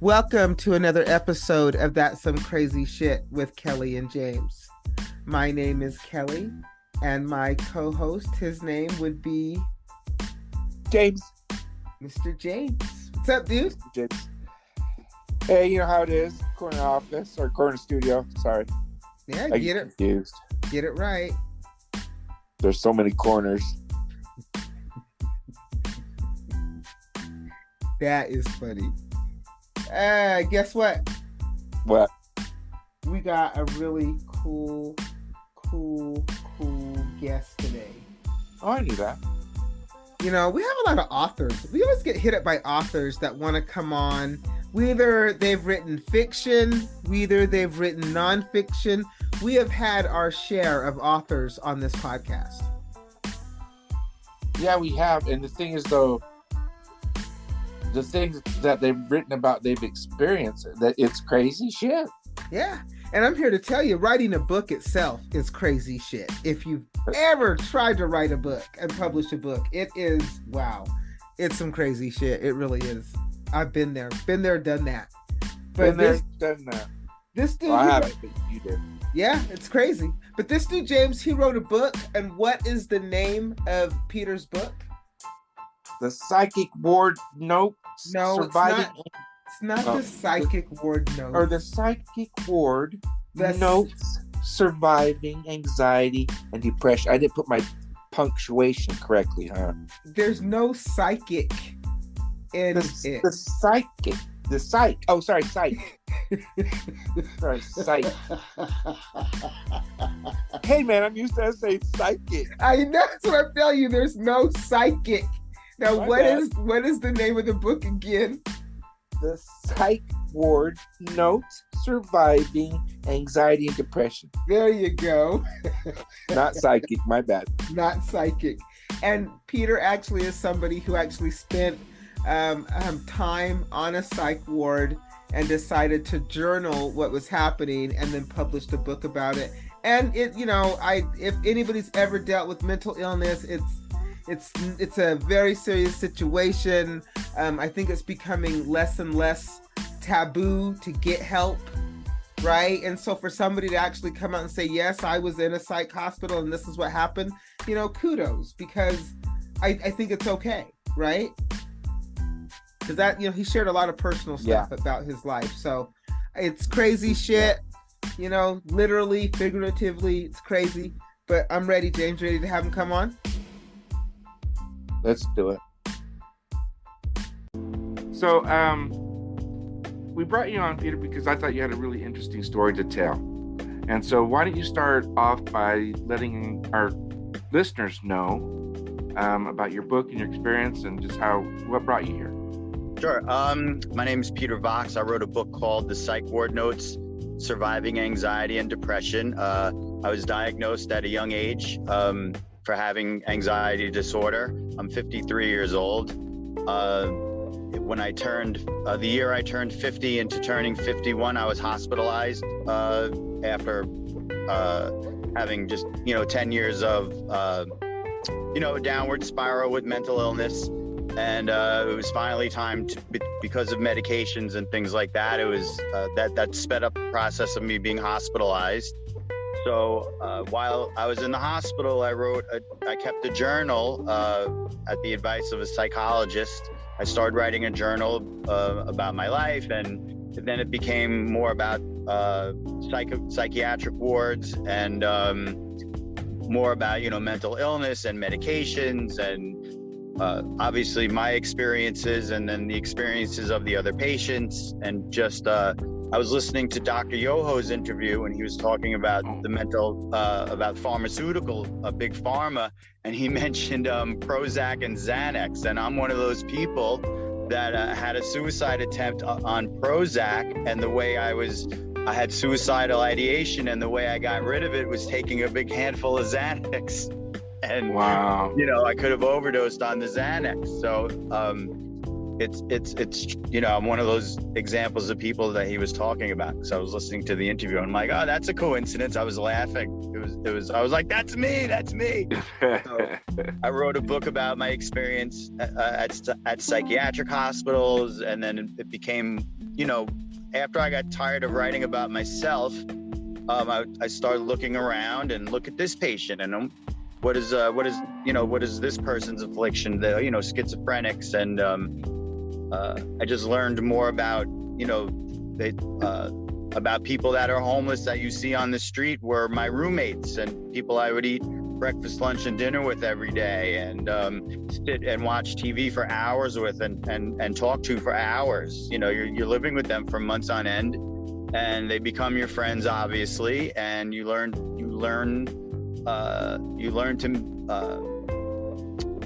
Welcome to another episode of That's Some Crazy Shit with Kelly and James. My name is Kelly, and my co-host, his name would be James. Mr. James. What's up, dude? James. Hey, you know how it is. Corner office or corner studio. Sorry. Yeah, I get it. Confused. Get it right. There's so many corners. That is funny. Guess what? What? We got a really cool guest today. Oh, I knew that. You know, we have a lot of authors. We always get hit up by authors that want to come on. Either they've written fiction, either they've written nonfiction. We have had our share of authors on this podcast. Yeah, we have. And the thing is, though, the things that they've written about, they've experienced, that it's crazy shit. Yeah. And I'm here to tell you, writing a book itself is crazy shit. If you've ever tried to write a book and publish a book, it is, wow. It's some crazy shit. It really is. I've been there, done that. But Done that. This dude, well, I haven't, but you did. Yeah, it's crazy. But this dude, James, he wrote a book. And what is the name of Peter's book? The Psychic Ward Notes. No, Surviving. It's not the Psychic Ward Notes. Or the Psychic Ward Notes. Surviving Anxiety and Depression. I didn't put my punctuation correctly, huh? There's no psychic in it. The psychic. The psych. Oh, sorry, psych. Sorry, psych. Hey, man, I'm used to saying psychic. I know, that's what I'm telling you. There's no psychic. Now, what is the name of the book again? The Psych Ward Notes Surviving Anxiety and Depression. There you go. Not psychic, my bad. Not psychic. And Peter actually is somebody who actually spent time on a psych ward and decided to journal what was happening and then published a book about it. And it, you know, if anybody's ever dealt with mental illness, it's a very serious situation. I think it's becoming less and less taboo to get help, right? And so for somebody to actually come out and say, yes, I was in a psych hospital and this is what happened, you know, kudos, because I think it's okay, right? Because that, you know, he shared a lot of personal stuff about his life. So it's crazy shit, you know, literally, figuratively, it's crazy. But I'm ready, James, ready to have him come on? Let's do it. So, we brought you on, Peter, because I thought you had a really interesting story to tell. And so why don't you start off by letting our listeners know about your book and your experience and just what brought you here? Sure. My name is Peter Vox. I wrote a book called The Psych Ward Notes, Surviving Anxiety and Depression. I was diagnosed at a young age for having anxiety disorder. I'm 53 years old. When I turned, the year I turned 50 into turning 51, I was hospitalized after having just, 10 years of, a downward spiral with mental illness. And it was finally time to, because of medications and things like that, it was that sped up the process of me being hospitalized. So while I was in the hospital, I kept a journal at the advice of a psychologist. I started writing a journal about my life, and then it became more about psychiatric wards and more about, mental illness and medications and obviously my experiences and then the experiences of the other patients. And just I was listening to Dr. Yoho's interview, and he was talking about the about pharmaceutical, big pharma, and he mentioned Prozac and Xanax. And I'm one of those people that had a suicide attempt on Prozac, and the way I had suicidal ideation, and the way I got rid of it was taking a big handful of Xanax. And wow, I could have overdosed on the Xanax. So it's I'm one of those examples of people that he was talking about. So I was listening to the interview, and I'm like, oh, that's a coincidence. I was laughing. I was like, that's me. So I wrote a book about my experience at psychiatric hospitals, and then it became after I got tired of writing about myself, I started looking around and look at this patient and what is this person's affliction? Schizophrenics, and I just learned more about about people that are homeless that you see on the street were my roommates and people I would eat breakfast, lunch, and dinner with every day, and sit and watch TV for hours with, and talk to for hours. You're living with them for months on end, and they become your friends, obviously, and you learn to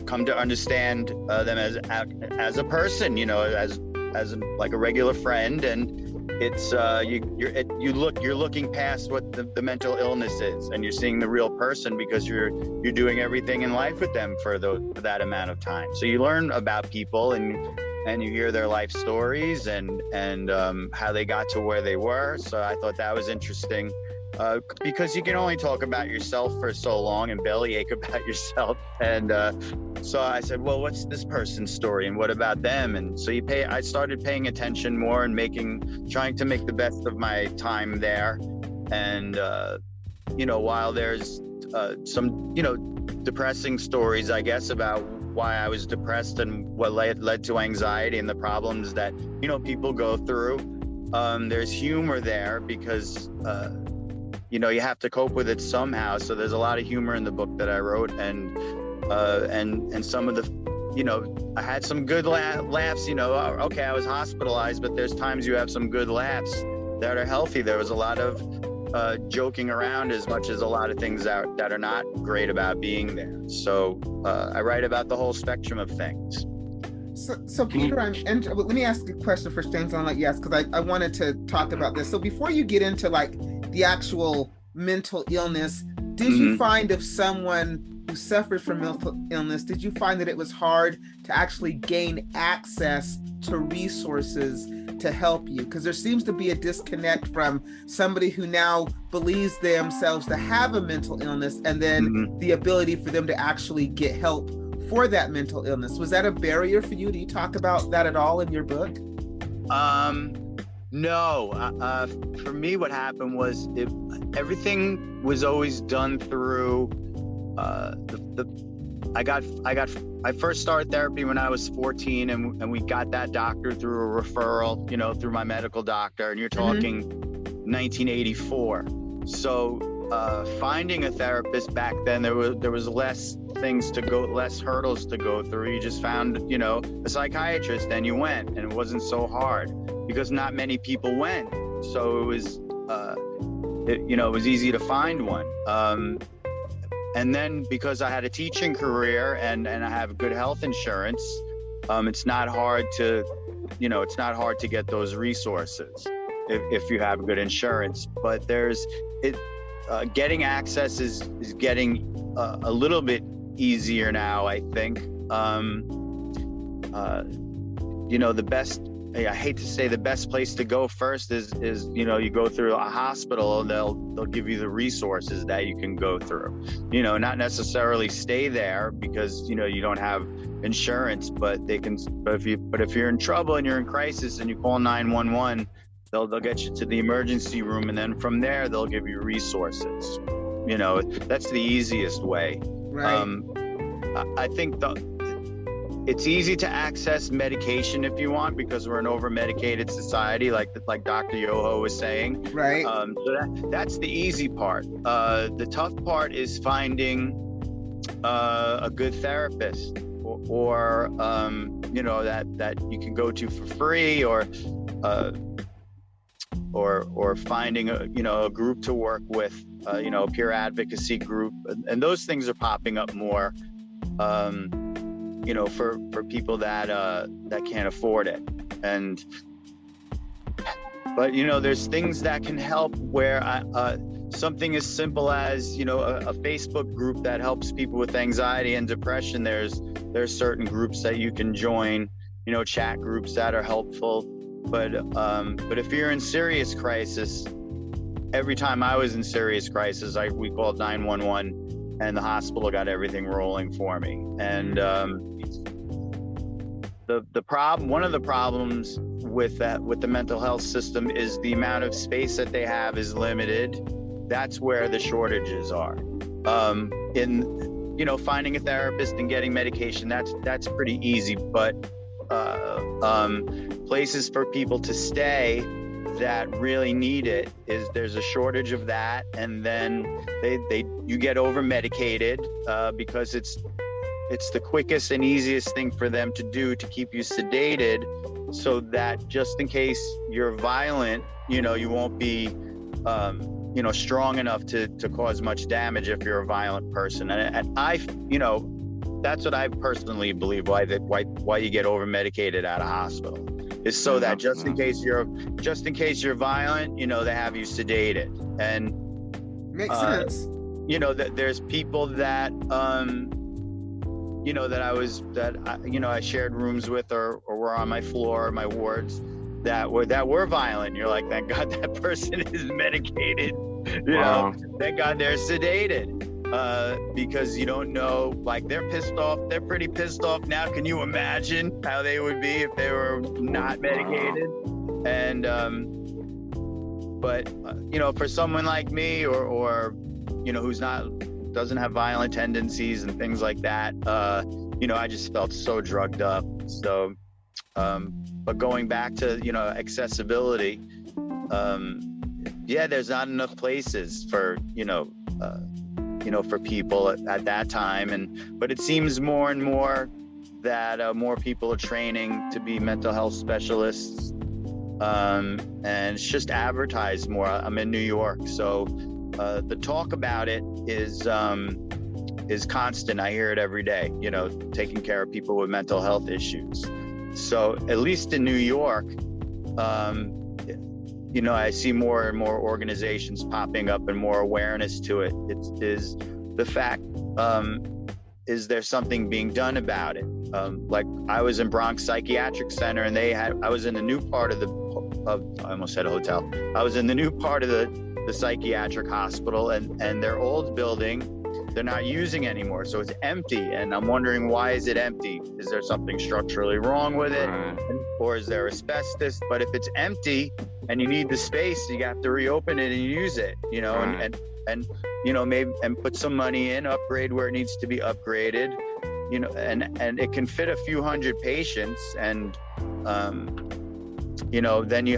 come to understand them as a person, as like a regular friend, and it's you're looking past what the mental illness is, and you're seeing the real person because you're doing everything in life with them for that amount of time. So you learn about people, and you hear their life stories and how they got to where they were. So I thought that was interesting, because you can only talk about yourself for so long and bellyache about yourself. And so I said, well, what's this person's story and what about them? And so I started paying attention more and trying to make the best of my time there. And, while there's some, depressing stories, I guess, about why I was depressed and what led to anxiety and the problems that, people go through, there's humor there because, you have to cope with it somehow. So there's a lot of humor in the book that I wrote, and some of the, I had some good laughs. Okay, I was hospitalized, but there's times you have some good laughs that are healthy. There was a lot of joking around, as much as a lot of things that are not great about being there. So I write about the whole spectrum of things. So Peter, let me ask a question first, James, and I'll let you ask, because I wanted to talk about this. So before you get into like the actual mental illness, did you find, if someone who suffered from mental illness, did you find that it was hard to actually gain access to resources to help you? Because there seems to be a disconnect from somebody who now believes themselves to have a mental illness, and then the ability for them to actually get help for that mental illness. Was that a barrier for you? Do you talk about that at all in your book? No. For me, what happened was everything was always done through I first started therapy when I was 14, and we got that doctor through a referral, through my medical doctor, and you're talking 1984. So finding a therapist back then, there was less hurdles to go through. You just found, a psychiatrist, and you went, and it wasn't so hard because not many people went. So it was, it was easy to find one. And then because I had a teaching career and I have good health insurance, it's not hard to get those resources if you have good insurance. But getting access is getting a little bit easier now, I think. The best, I hate to say, the best place to go first is you go through a hospital, and they'll give you the resources that you can go through. Not necessarily stay there because you don't have insurance, but if you're in trouble and you're in crisis and you call 911, they'll get you to the emergency room, and then from there they'll give you resources. That's the easiest way. Right. I think it's easy to access medication if you want, because we're an over-medicated society, like Dr. Yoho was saying. Right. So that's the easy part. The tough part is finding a good therapist, or that you can go to for free, or finding a group to work with, a peer advocacy group, and those things are popping up more. For people that can't afford it. But there's things that can help, where something as simple as, a Facebook group that helps people with anxiety and depression. There's certain groups that you can join, chat groups that are helpful. But if you're in serious crisis, every time I was in serious crisis, we called 911. And the hospital got everything rolling for me. And one of the problems with the mental health system is the amount of space that they have is limited. That's where the shortages are. In finding a therapist and getting medication, that's pretty easy, but places for people to stay that really need it there's a shortage of that, and then you get over medicated because it's the quickest and easiest thing for them to do to keep you sedated, so that just in case you're violent, you won't be strong enough to cause much damage if you're a violent person. And I that's what I personally believe why you get over medicated at a hospital, is so that just in case you're violent, they have you sedated. And makes sense. There's people that I shared rooms with or were on my floor, my wards, that were violent. You're like, thank God that person is medicated. Thank God they're sedated. Because you don't know, like, they're pissed off. They're pretty pissed off now. Can you imagine how they would be if they were not medicated? And but for someone like me, or who's doesn't have violent tendencies and things like that, I just felt so drugged up. So, but going back to accessibility, there's not enough places for for people at that time, but it seems more and more that more people are training to be mental health specialists, and it's just advertised more. I'm in New York, so the talk about it is constant. I hear it every day, taking care of people with mental health issues. So at least in New York, I see more and more organizations popping up and more awareness to it. Is the fact, is there something being done about it? Like, I was in Bronx Psychiatric Center, and I was in the new part I almost said a hotel. I was in the new part of the psychiatric hospital, and their old building, they're not using anymore. So it's empty. And I'm wondering, why is it empty? Is there something structurally wrong with it? Or is there asbestos? But if it's empty and you need the space, you have to reopen it and use it, and maybe, and put some money in, upgrade where it needs to be upgraded, and it can fit a few hundred patients. And, then you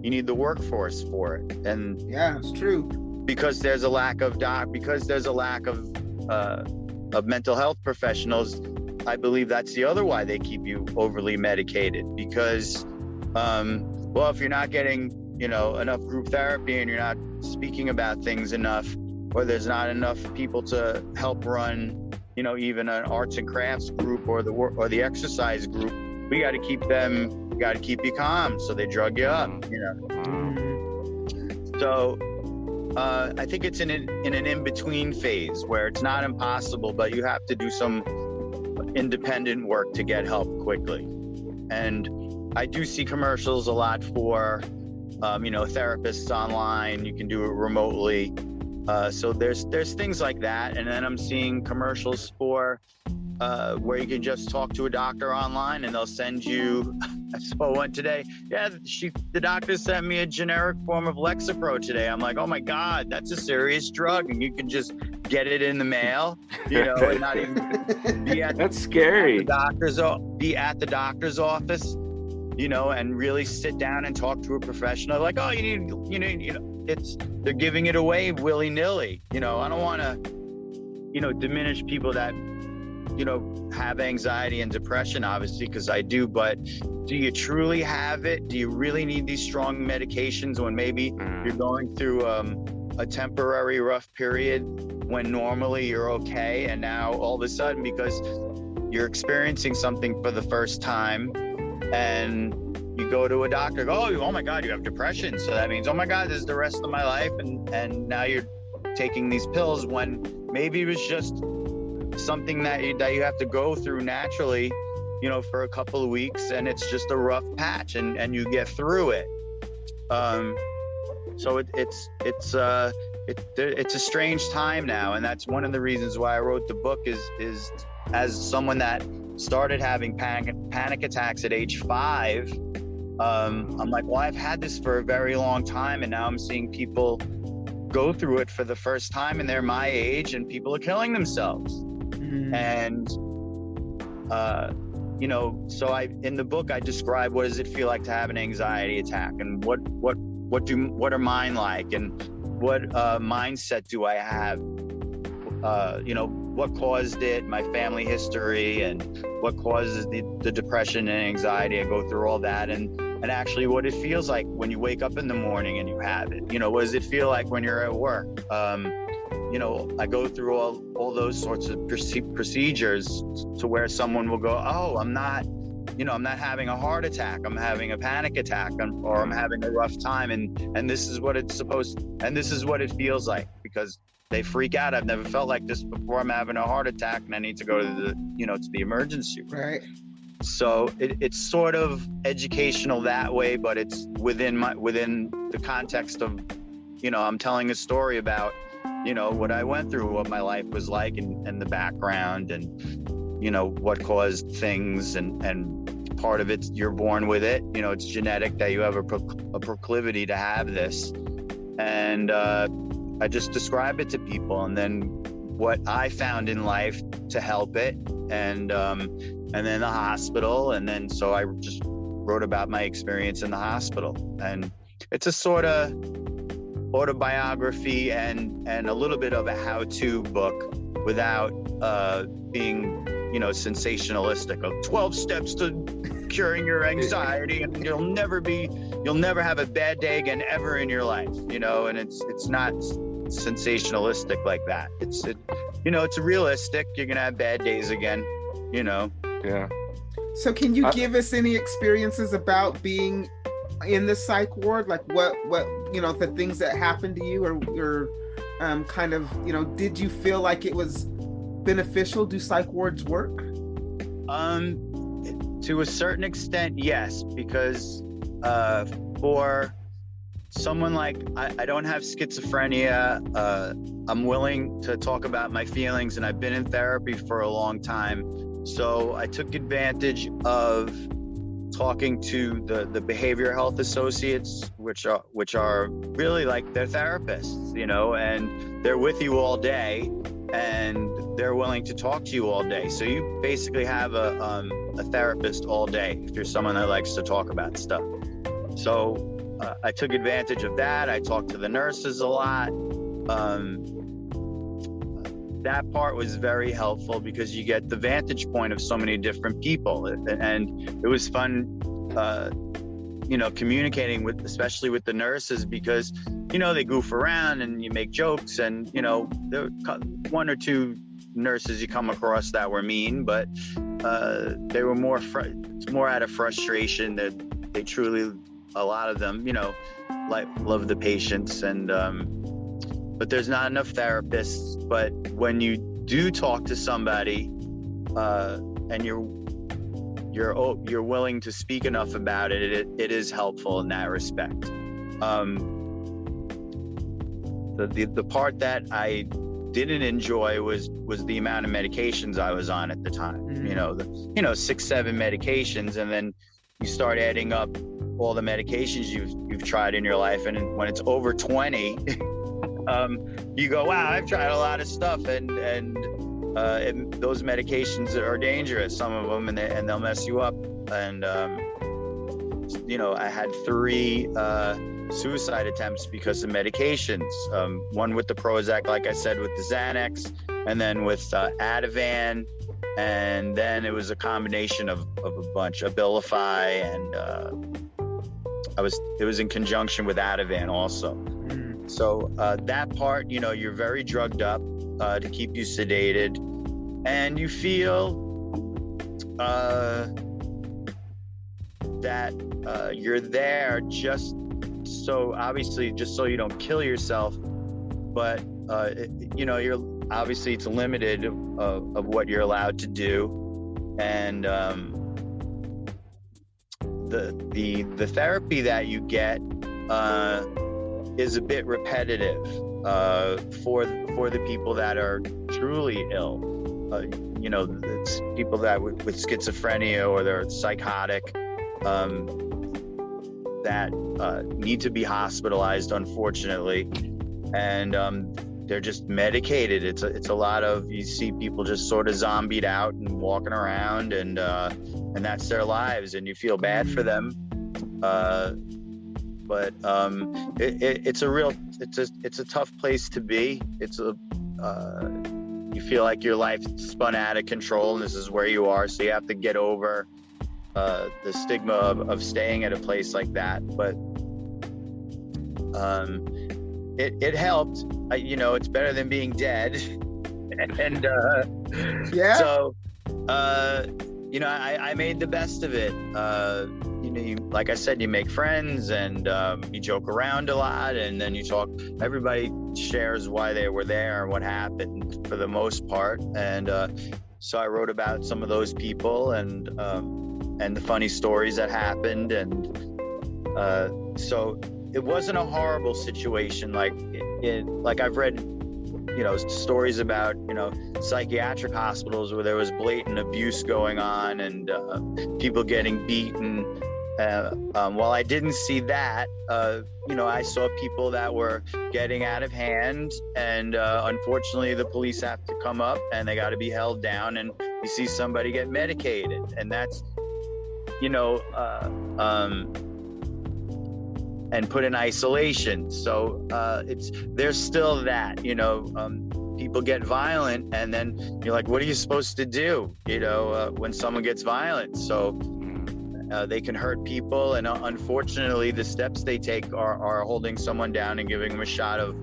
need the workforce for it. And yeah, it's true. Because there's a lack of mental health professionals, I believe that's the other why they keep you overly medicated. Because, if you're not getting, enough group therapy, and you're not speaking about things enough, or there's not enough people to help run, even an arts and crafts group or the exercise group, we got to keep you calm, so they drug you up, So I think it's in an in-between phase where it's not impossible, but you have to do some independent work to get help quickly. And I do see commercials a lot for, therapists online. You can do it remotely. So there's things like that. And then I'm seeing commercials for where you can just talk to a doctor online, and they'll send you. I saw one today. Yeah, the doctor sent me a generic form of Lexapro today. I'm like, oh my God, that's a serious drug, and you can just get it in the mail, and not even be at that's scary. Be at the doctor's office, and really sit down and talk to a professional. Like, oh, you need, they're giving it away willy-nilly. I don't want to, diminish people that, have anxiety and depression, obviously, because I do, but do you truly have it? Do you really need these strong medications when maybe you're going through a temporary rough period when normally you're okay, and now all of a sudden, because you're experiencing something for the first time, and you go to a doctor, oh my God, you have depression. So that means, oh my God, this is the rest of my life. And now you're taking these pills when maybe it was just something that you have to go through naturally, for a couple of weeks, and it's just a rough patch, and you get through it. So it's a strange time now, and that's one of the reasons why I wrote the book is as someone that started having panic attacks at age 5, I'm like, well, I've had this for a very long time, and now I'm seeing people go through it for the first time, and they're my age, and people are killing themselves. And you know, so in the book I describe what does it feel like to have an anxiety attack, and what are mine like, and what mindset do I have, you know, what caused it, my family history, and what causes the depression and anxiety. I go through all that, and actually what it feels like when you wake up in the morning and you have it. You know, what does it feel like when you're at work? You know, I go through all those sorts of procedures to where someone will go, oh, I'm not having a heart attack, I'm having a panic attack, or I'm having a rough time, and this is what this is what it feels like, because they freak out. I've never felt like this before. I'm having a heart attack and I need to go to the emergency room. Right. So it's sort of educational that way, but it's within the context of, you know, I'm telling a story about, you know, what I went through, what my life was like, and the background, and, you know, what caused things, and part of it, you're born with it. You know, it's genetic that you have a proclivity to have this. And I just describe it to people, and then what I found in life to help it, and then the hospital, and then so I just wrote about my experience in the hospital. And it's a sort of autobiography and a little bit of a how-to book without being, you know, sensationalistic of 12 steps to curing your anxiety, and you'll never have a bad day again ever in your life, you know. And it's not sensationalistic like that. You know, it's realistic. You're gonna have bad days again, you know. Yeah. So can you give us any experiences about being in the psych ward? Like what you know, the things that happened to you, or kind of, you know, did you feel like it was beneficial? Do psych wards work? To a certain extent, yes, because for someone like I don't have schizophrenia. I'm willing to talk about my feelings, and I've been in therapy for a long time. So I took advantage of talking to the behavioral health associates, which are really like they're therapists, you know, and they're with you all day, and they're willing to talk to you all day. So you basically have a therapist all day if you're someone that likes to talk about stuff. So I took advantage of that. I talked to the nurses a lot. That part was very helpful because you get the vantage point of so many different people, and it was fun, you know, communicating with, especially with the nurses, because, you know, they goof around and you make jokes, and, you know, there were one or two nurses you come across that were mean, but they were more out of frustration. That they truly, a lot of them, you know, like love the patients, and but there's not enough therapists. But when you do talk to somebody, and you're willing to speak enough about it, it is helpful in that respect. The part that I didn't enjoy was the amount of medications I was on at the time. Mm-hmm. You know, 6-7 medications, and then you start adding up all the medications you've tried in your life, and when it's over 20, you go, wow, I've tried a lot of stuff, and those medications are dangerous, some of them, and they'll mess you up. And you know, I had 3 suicide attempts because of medications. One with the Prozac, like I said, with the Xanax, and then with Ativan, and then it was a combination of a bunch, Abilify, and it was in conjunction with Ativan also. Mm. So that part, you know, you're very drugged up to keep you sedated, and you feel that you're there just so you don't kill yourself, but you know, you're obviously, it's limited of what you're allowed to do, and the therapy that you get is a bit repetitive for the people that are truly ill. You know, it's people that with schizophrenia, or they're psychotic. that need to be hospitalized, unfortunately, and they're just medicated. It's a lot of, you see people just sort of zombied out and walking around, and that's their lives, and you feel bad for them. But it's a tough place to be. You feel like your life spun out of control, and this is where you are. So you have to get over the stigma of staying at a place like that. But it helped. It's better than being dead. And yeah. So I made the best of it. Like I said, you make friends, and you joke around a lot, and then you talk. Everybody shares why they were there and what happened for the most part. And so I wrote about some of those people and the funny stories that happened. And so it wasn't a horrible situation. Like I've read, stories about, psychiatric hospitals where there was blatant abuse going on and people getting beaten. While I didn't see that, I saw people that were getting out of hand, and unfortunately the police have to come up and they got to be held down, and you see somebody get medicated, and that's, and put in isolation. So there's still that, people get violent, and then you're like, what are you supposed to do, when someone gets violent? So they can hurt people, and unfortunately the steps they take are holding someone down and giving them a shot of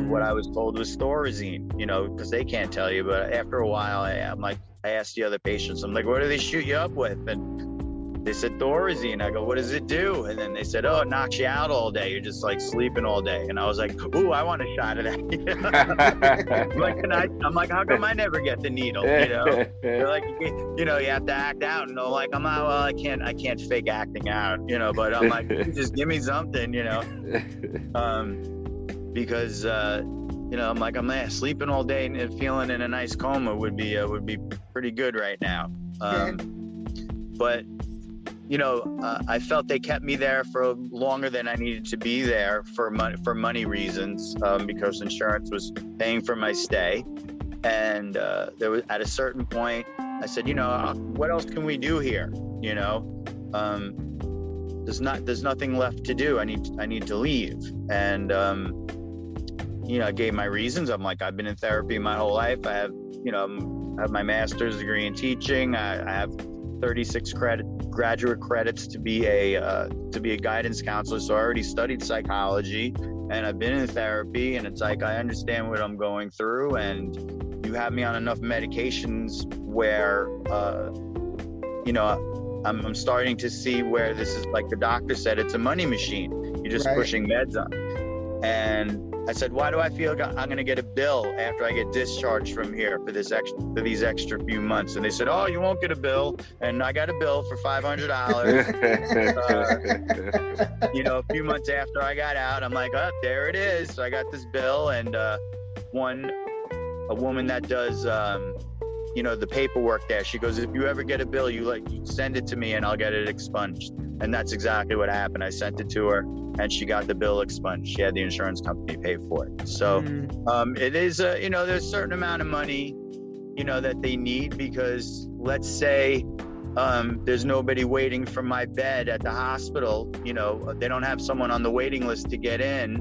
what I was told was Thorazine, because they can't tell you. But after a while, I asked the other patients, I'm like, what do they shoot you up with? And they said Thorazine. I go, what does it do? And then they said, oh, it knocks you out all day. You're just like sleeping all day. And I was like, ooh, I want a shot of that. I'm like, how come I never get the needle? They're like, you have to act out. And I'm like, I can't fake acting out, but I'm like, just give me something, because, I'm like, I'm sleeping all day and feeling in a nice coma would be pretty good right now. But I felt they kept me there for longer than I needed to be there for money reasons, because insurance was paying for my stay. And there was, at a certain point, I said, what else can we do here? There's nothing left to do. I need to leave. And I gave my reasons. I'm like, I've been in therapy my whole life. I have my master's degree in teaching. I have 36 graduate credits to be a guidance counselor. So I already studied psychology, and I've been in therapy, and it's like, I understand what I'm going through, and you have me on enough medications where, I'm starting to see where this is, like the doctor said, it's a money machine. You're just pushing meds on. And I said, why do I feel I'm going to get a bill after I get discharged from here for these extra few months? And they said, oh, you won't get a bill. And I got a bill for $500. A few months after I got out, I'm like, oh, there it is. So I got this bill, and a woman that does, the paperwork there, she goes, if you ever get a bill, you send it to me and I'll get it expunged. And that's exactly what happened. I sent it to her, and she got the bill expunged. She had the insurance company pay for it. So it is, there's a certain amount of money, that they need, because let's say there's nobody waiting for my bed at the hospital. They don't have someone on the waiting list to get in.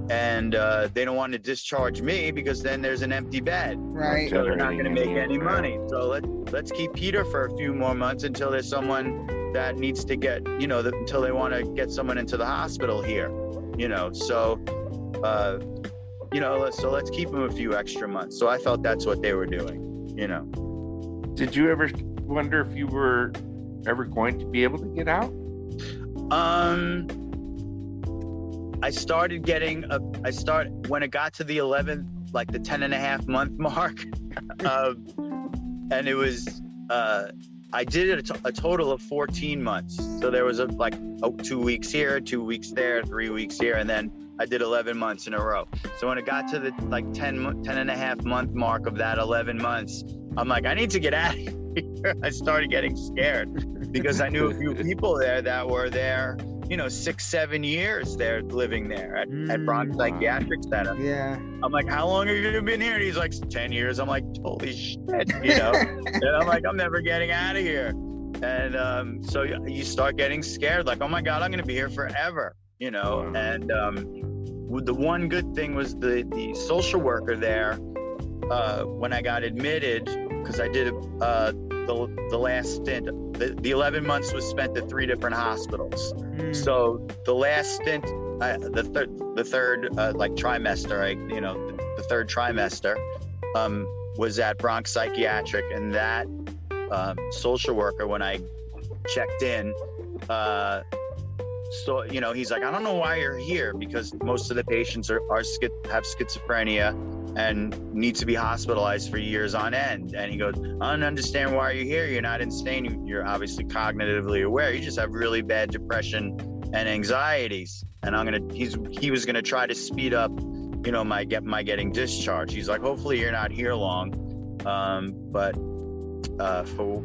And they don't want to discharge me because then there's an empty bed. Right. So they're not going to make any money. So let's keep Peter for a few more months until there's someone that needs to get, until they want to get someone into the hospital here, so let's keep him a few extra months. So I felt that's what they were doing, Did you ever wonder if you were ever going to be able to get out? I started when it got to the 11th, like the 10.5 month mark, and it was, I did it a total of 14 months. So there was 2 weeks here, 2 weeks there, 3 weeks here, and then I did 11 months in a row. So when it got to the 10.5 month mark of that 11 months, I'm like, I need to get out of here. here. I started getting scared because I knew a few people there that were there, 6-7 years they're living there at Bronx Psychiatric Center. Yeah. I'm like, how long have you been here? And he's like, 10 years. I'm like, holy shit, and I'm like, I'm never getting out of here. And so you start getting scared, like, oh my God, I'm going to be here forever, and the one good thing was the social worker there, when I got admitted, because I did the last stint, the 11 months was spent at 3 different hospitals. So the last stint, the third like trimester, the third trimester was at Bronx Psychiatric, and that social worker, when I checked in, so he's like, I don't know why you're here, because most of the patients have schizophrenia and need to be hospitalized for years on end. And he goes, I don't understand why you're here. You're not insane. You're obviously cognitively aware. You just have really bad depression and anxieties. And he was gonna try to speed up, my getting discharged. He's like, hopefully you're not here long, but for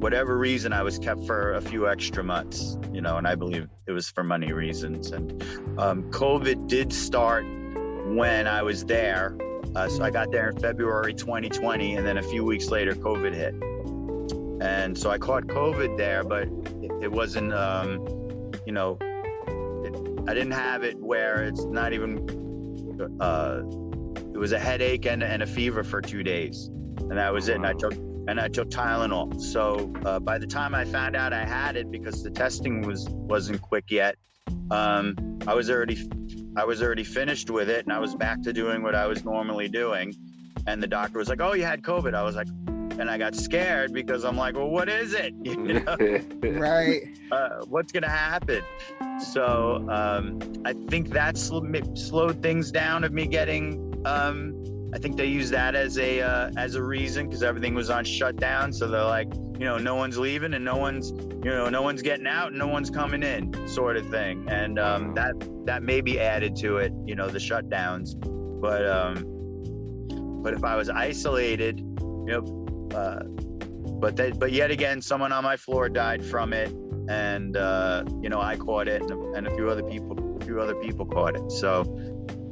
whatever reason, I was kept for a few extra months, and I believe it was for money reasons. And COVID did start when I was there. So I got there in February 2020, and then a few weeks later, COVID hit. And so I caught COVID there, but it wasn't, I didn't have it where it's not even, it was a headache and a fever for 2 days. And that was it. And I took Tylenol. So by the time I found out I had it, because the testing wasn't quick yet, I was already finished with it, and I was back to doing what I was normally doing. And the doctor was like, "Oh, you had COVID." I was like, and I got scared because I'm like, "Well, what is it?" Right. What's gonna happen? So I think that slowed things down of me getting. I think they use that as a reason, because everything was on shutdown. So they're like, no one's leaving and no one's getting out and no one's coming in, sort of thing. And that maybe added to it, the shutdowns. But if I was isolated, but yet again, someone on my floor died from it, and I caught it, and a few other people caught it. So,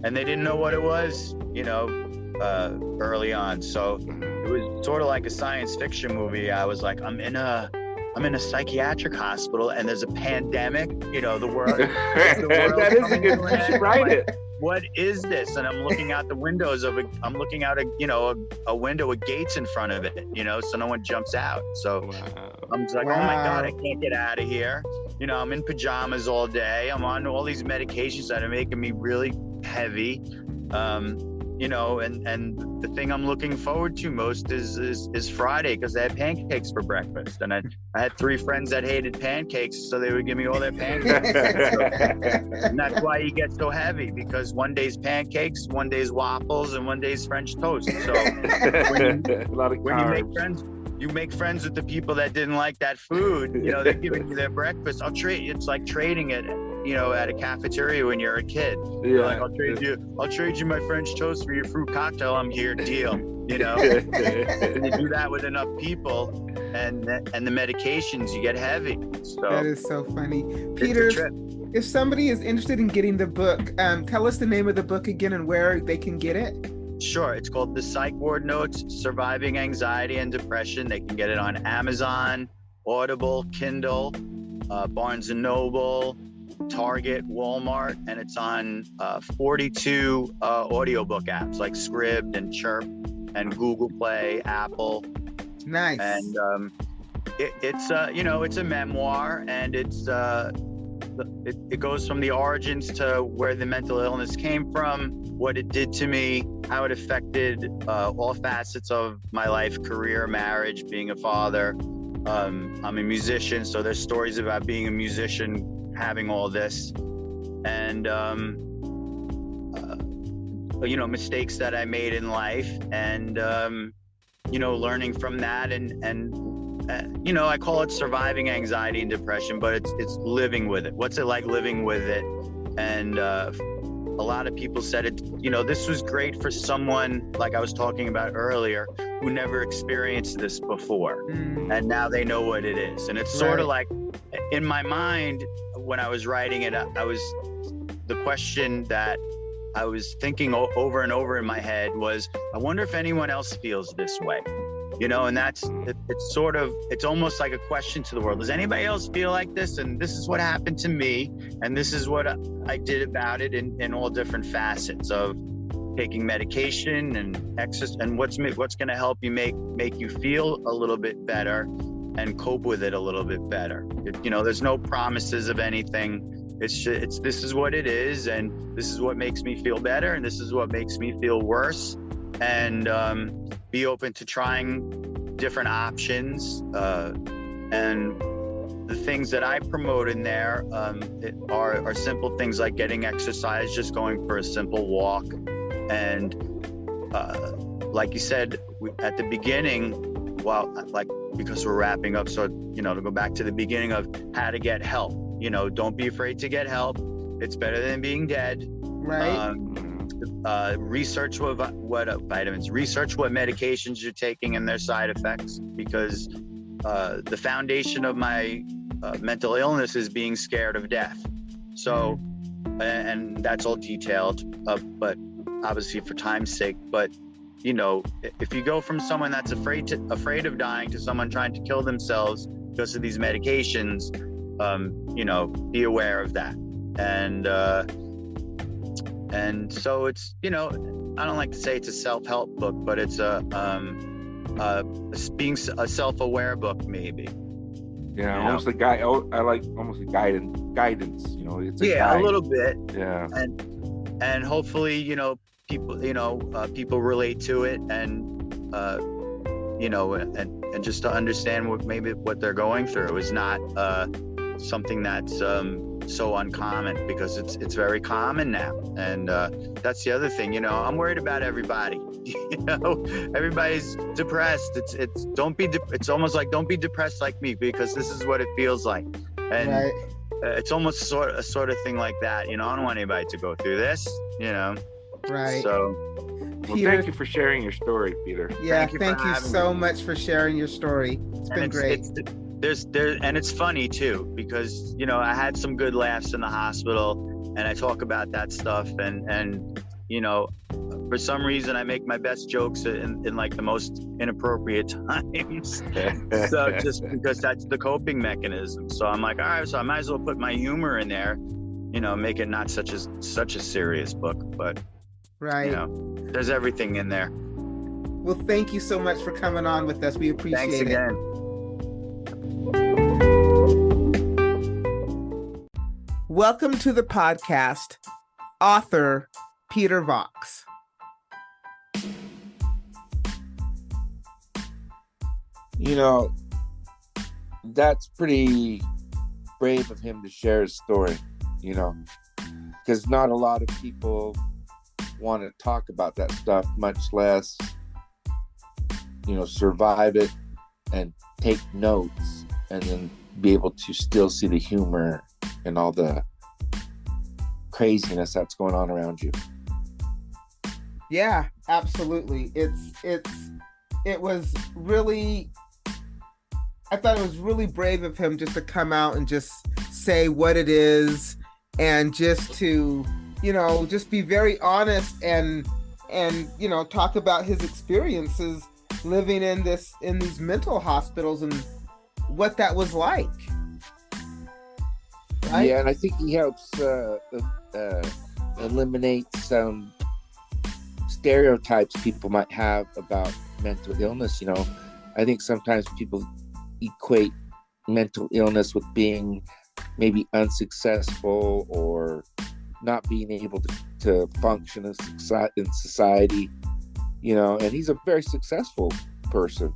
and they didn't know what it was, early on. So it was sort of like a science fiction movie. I was like, I'm in a psychiatric hospital and there's a pandemic, the world. That is a good, you should write it. What is this? And I'm looking out the windows a window with gates in front of it, so no one jumps out. So wow. I'm just like, oh my God, I can't get out of here. I'm in pajamas all day. I'm on all these medications that are making me really heavy. And the thing I'm looking forward to most is Friday, because they had pancakes for breakfast. And I had 3 friends that hated pancakes, so they would give me all their pancakes. And that's why you get so heavy, because one day's pancakes, one day's waffles, and one day's French toast. So when you make friends with the people that didn't like that food, they're giving you their breakfast. It's like trading it. At a cafeteria when you're a kid. You're like, I'll trade you my French toast for your fruit cocktail. I'm here, deal. And you do that with enough people, and the medications, you get heavy. So that is so funny. Peter, if somebody is interested in getting the book, tell us the name of the book again and where they can get it. Sure. It's called The Psych Ward Notes, Surviving Anxiety and Depression. They can get it on Amazon, Audible, Kindle, Barnes & Noble, Target, Walmart, and it's on 42 audiobook apps like Scribd and Chirp and Google Play, Apple. Nice. And it's a memoir, and it goes from the origins to where the mental illness came from, what it did to me, how it affected all facets of my life, career, marriage, being a father. I'm a musician, so there's stories about being a musician, having all this, and mistakes that I made in life, and learning from that, and I call it surviving anxiety and depression, but it's living with it. What's it like living with it, and a lot of people said it, this was great for someone like I was talking about earlier, who never experienced this before. And now they know what it is. And it's sort of like, in my mind, when I was writing it, the question that I was thinking over and over in my head was, I wonder if anyone else feels this way. And it's almost like a question to the world. Does anybody else feel like this? And this is what happened to me. And this is what I did about it in all different facets of taking medication and exercise, and what's going to help you make you feel a little bit better and cope with it a little bit better. There's no promises of anything. It's this is what it is. And this is what makes me feel better. And this is what makes me feel worse. And be open to trying different options. And the things that I promote in there are simple things like getting exercise, just going for a simple walk. And like you said at the beginning, because we're wrapping up, so to go back to the beginning of how to get help. Don't be afraid to get help. It's better than being dead. Right. Research what vitamins, research what medications you're taking and their side effects, because the foundation of my mental illness is being scared of death. So, and that's all detailed, but obviously for time's sake. But if you go from someone that's afraid of dying to someone trying to kill themselves because of these medications, be aware of that. And so it's, I don't like to say it's a self-help book, but it's being a self-aware book, maybe. Yeah, almost a guide. I like almost a guidance. It's a guide. A little bit. Yeah. And hopefully, people relate to it, and and just to understand what they're going through is not something that's so uncommon, because it's very common now. And that's the other thing, I'm worried about everybody. Everybody's depressed. It's almost like, don't be depressed like me, because this is what it feels like. And it's almost a sort of thing like that. I don't want anybody to go through this, Right. So Peter, thank you for sharing your story, Peter. Yeah, thank you so much for sharing your story. It's been great. And it's funny too, because I had some good laughs in the hospital, and I talk about that stuff, and for some reason I make my best jokes in like the most inappropriate times. So just because that's the coping mechanism. So I'm like, all right, so I might as well put my humor in there, make it not such a serious book, but there's everything in there. Well, thank you so much for coming on with us. We appreciate it. Thanks again. Welcome to the podcast, author Peter Vox. That's pretty brave of him to share his story, because not a lot of people want to talk about that stuff, much less, survive it and take notes and then be able to still see the humor and all the craziness that's going on around you. Yeah, absolutely. It was really, I thought it was really brave of him just to come out and just say what it is, and just to, just be very honest and talk about his experiences living in these mental hospitals and what that was like. Right? Yeah, and I think he helps eliminate some stereotypes people might have about mental illness. I think sometimes people equate mental illness with being maybe unsuccessful or not being able to function in society, and he's a very successful person,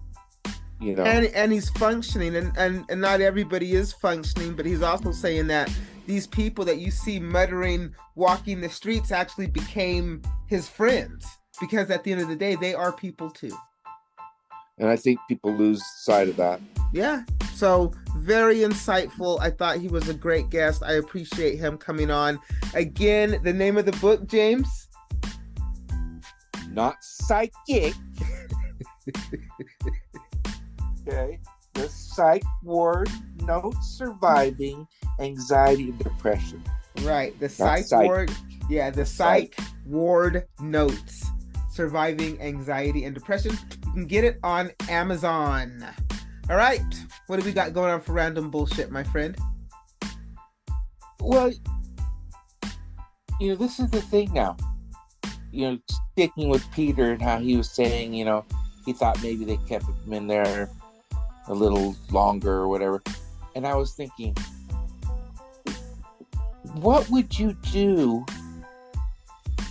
and he's functioning, and not everybody is functioning, but he's also saying that these people that you see muttering, walking the streets actually became his friends, because at the end of the day, they are people too. And I think people lose sight of that. Yeah. So very insightful. I thought he was a great guest. I appreciate him coming on. Again, the name of the book, James? Not psychic. Okay. The Psych Ward Notes Surviving Anxiety and Depression. Right. The Psych Ward. Yeah, the Psych Ward Notes Surviving Anxiety and Depression. You can get it on Amazon. All right. What do we got going on for random bullshit, my friend? Well, this is the thing now. Sticking with Peter and how he was saying, he thought maybe they kept him in there a little longer or whatever. And I was thinking, what would you do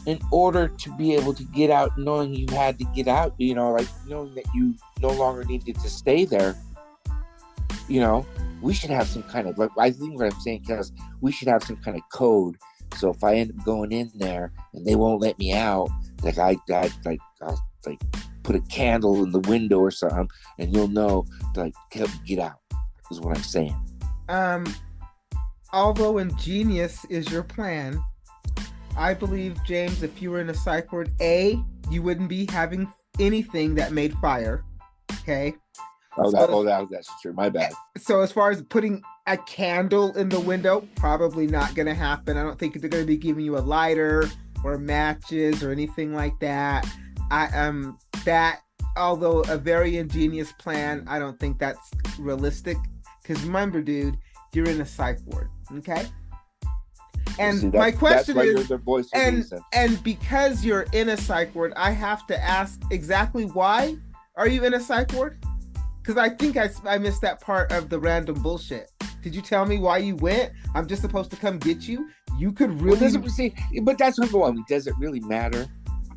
in order to be able to get out, knowing you had to get out, like knowing that you no longer needed to stay there? We should have some kind of, like, I think what I'm saying, because we should have some kind of code. So if I end up going in there and they won't let me out, I'll put a candle in the window or something, and you'll know, help me get out, is what I'm saying. Although ingenious is your plan, I believe, James, if you were in a psych ward, you wouldn't be having anything that made fire. Okay. That's true. My bad. So as far as putting a candle in the window, probably not going to happen. I don't think they're going to be giving you a lighter or matches or anything like that. Although a very ingenious plan, I don't think that's realistic. Because remember, dude, you're in a psych ward. Okay. And my question is, and because you're in a psych ward, I have to ask exactly why are you in a psych ward? Because I think I missed that part of the random bullshit. Did you tell me why you went? I'm just supposed to come get you? You could really... but that's what I'm going. Does it really matter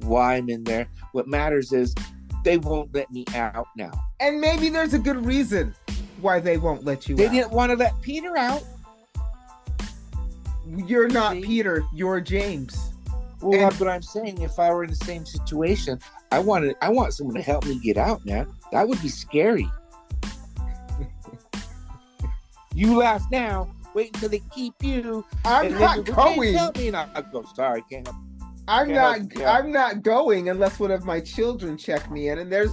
why I'm in there? What matters is they won't let me out now. And maybe there's a good reason why they won't let you out. They didn't want to let Peter out. You're not Peter. You're James. Well, but I'm saying, if I were in the same situation, I want someone to help me get out, man. That would be scary. You laugh now. Wait until they keep you. I'm not going. Help me, and I'll go. Sorry, can't. I'm not going unless one of my children check me in, and there's,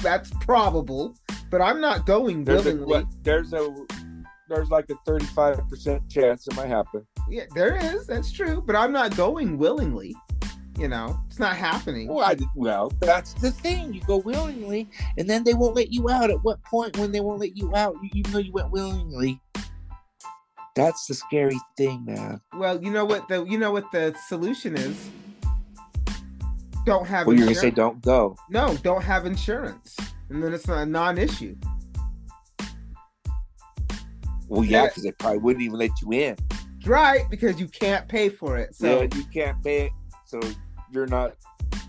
that's probable. But I'm not going willingly. There's like a 35% chance it might happen. Yeah, there is. That's true. But I'm not going willingly. It's not happening. Well, that's the thing. You go willingly, and then they won't let you out. At what point, when they won't let you out, even though you went willingly? That's the scary thing, man. Well, you know what the solution is? Don't have. Well, you're gonna say don't go. No, don't have insurance, and then it's not a non-issue. Well, yeah, because they probably wouldn't even let you in. Right, because you can't pay for it. So yeah, you can't pay it. So you're not.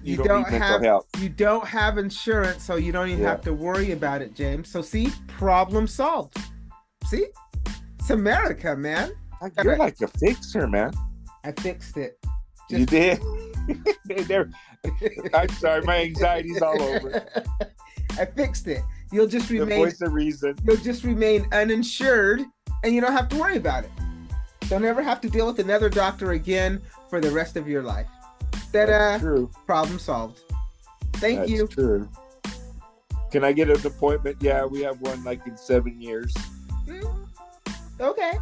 You don't need mental health. You don't have insurance, so you don't even have to worry about it, James. So see, problem solved. See, it's America, man. You're like a fixer, man. I fixed it. You did. I'm sorry, my anxiety's all over. I fixed it. You'll just remain. The voice of reason. You'll just remain uninsured, and you don't have to worry about it. Don't ever have to deal with another doctor again for the rest of your life. That's true. Problem solved. Thank you. That's true. Can I get an appointment? Yeah, we have one like in 7 years. Okay.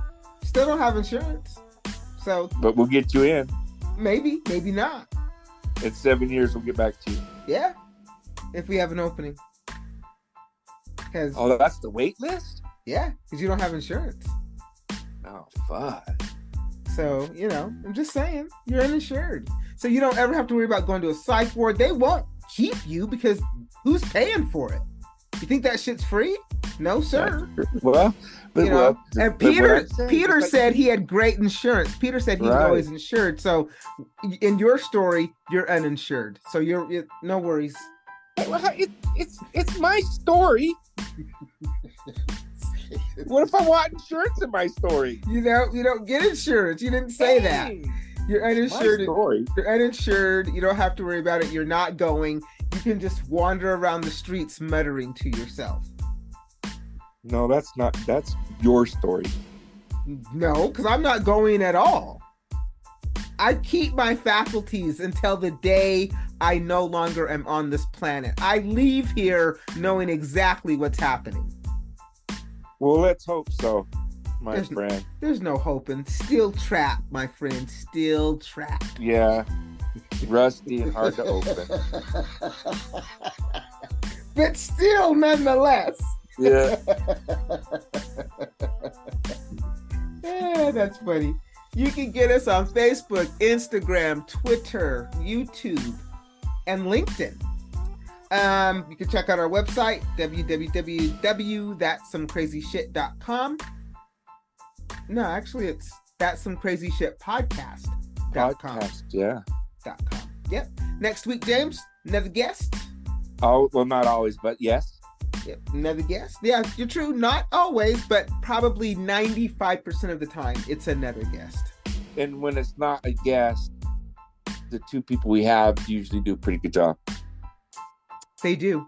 Still don't have insurance. But we'll get you in. Maybe not. In 7 years, we'll get back to you. Yeah. If we have an opening. Oh, that's the wait list? Yeah, because you don't have insurance. Oh, fuck. So, I'm just saying, you're uninsured. So you don't ever have to worry about going to a psych ward. They won't keep you because who's paying for it? You think that shit's free? No, sir. Well, and Peter said he had great insurance. Peter said he was always insured. So in your story, you're uninsured. So you're no worries. Well, it's my story. What if I want insurance in my story? You don't get insurance. You didn't say that. You're uninsured. You're uninsured. You don't have to worry about it. You're not going. You can just wander around the streets muttering to yourself. No, that's your story. No, because I'm not going at all. I keep my faculties until the day I no longer am on this planet. I leave here knowing exactly what's happening. Well, let's hope so, my friend. There's no hoping. Still trapped, my friend. Still trapped. Yeah. Rusty and hard to open. But still, nonetheless. Yeah. Yeah, that's funny. You can get us on Facebook, Instagram, Twitter, YouTube, and LinkedIn. You can check out our website, www.thatsomecrazyshit.com. No, actually, it's thatsomecrazyshitpodcast.com. Podcast, yeah. .com. Yep. Next week, James, another guest. Oh, well, not always, but yes. Yep, another guest. Yeah, you're true. Not always, but probably 95% of the time, it's another guest. And when it's not a guest, the two people we have usually do a pretty good job. They do.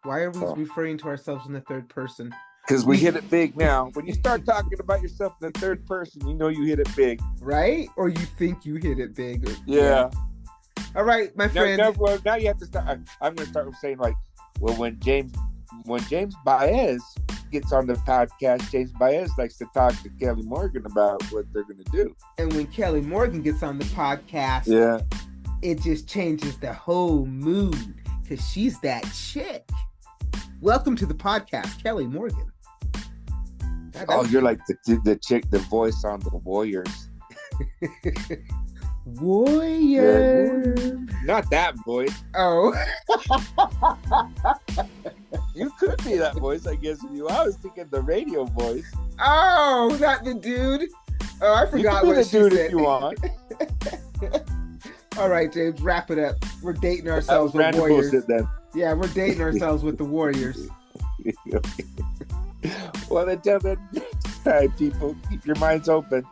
Why are we referring to ourselves in the third person? Because we hit it big now. When you start talking about yourself in the third person, you know you hit it big. Right? Or you think you hit it big. Yeah. All right, my friend. Now you have to start. I'm going to start with saying, like, well, when James Baez gets on the podcast, James Baez likes to talk to Kelly Morgan about what they're going to do. And when Kelly Morgan gets on the podcast, it just changes the whole mood because she's that chick. Welcome to the podcast, Kelly Morgan. You're like the chick, the voice on the Warriors. Warriors. Yeah. Not that voice. Oh. You could be that voice, I guess. I was thinking the radio voice. Oh, not the dude. Oh, I forgot what she dude said. If you want. All right, James, wrap it up. We're dating ourselves with Warriors. Bullshit, then. Yeah, we're dating ourselves with the Warriors. Well, until then, next time, people, keep your minds open.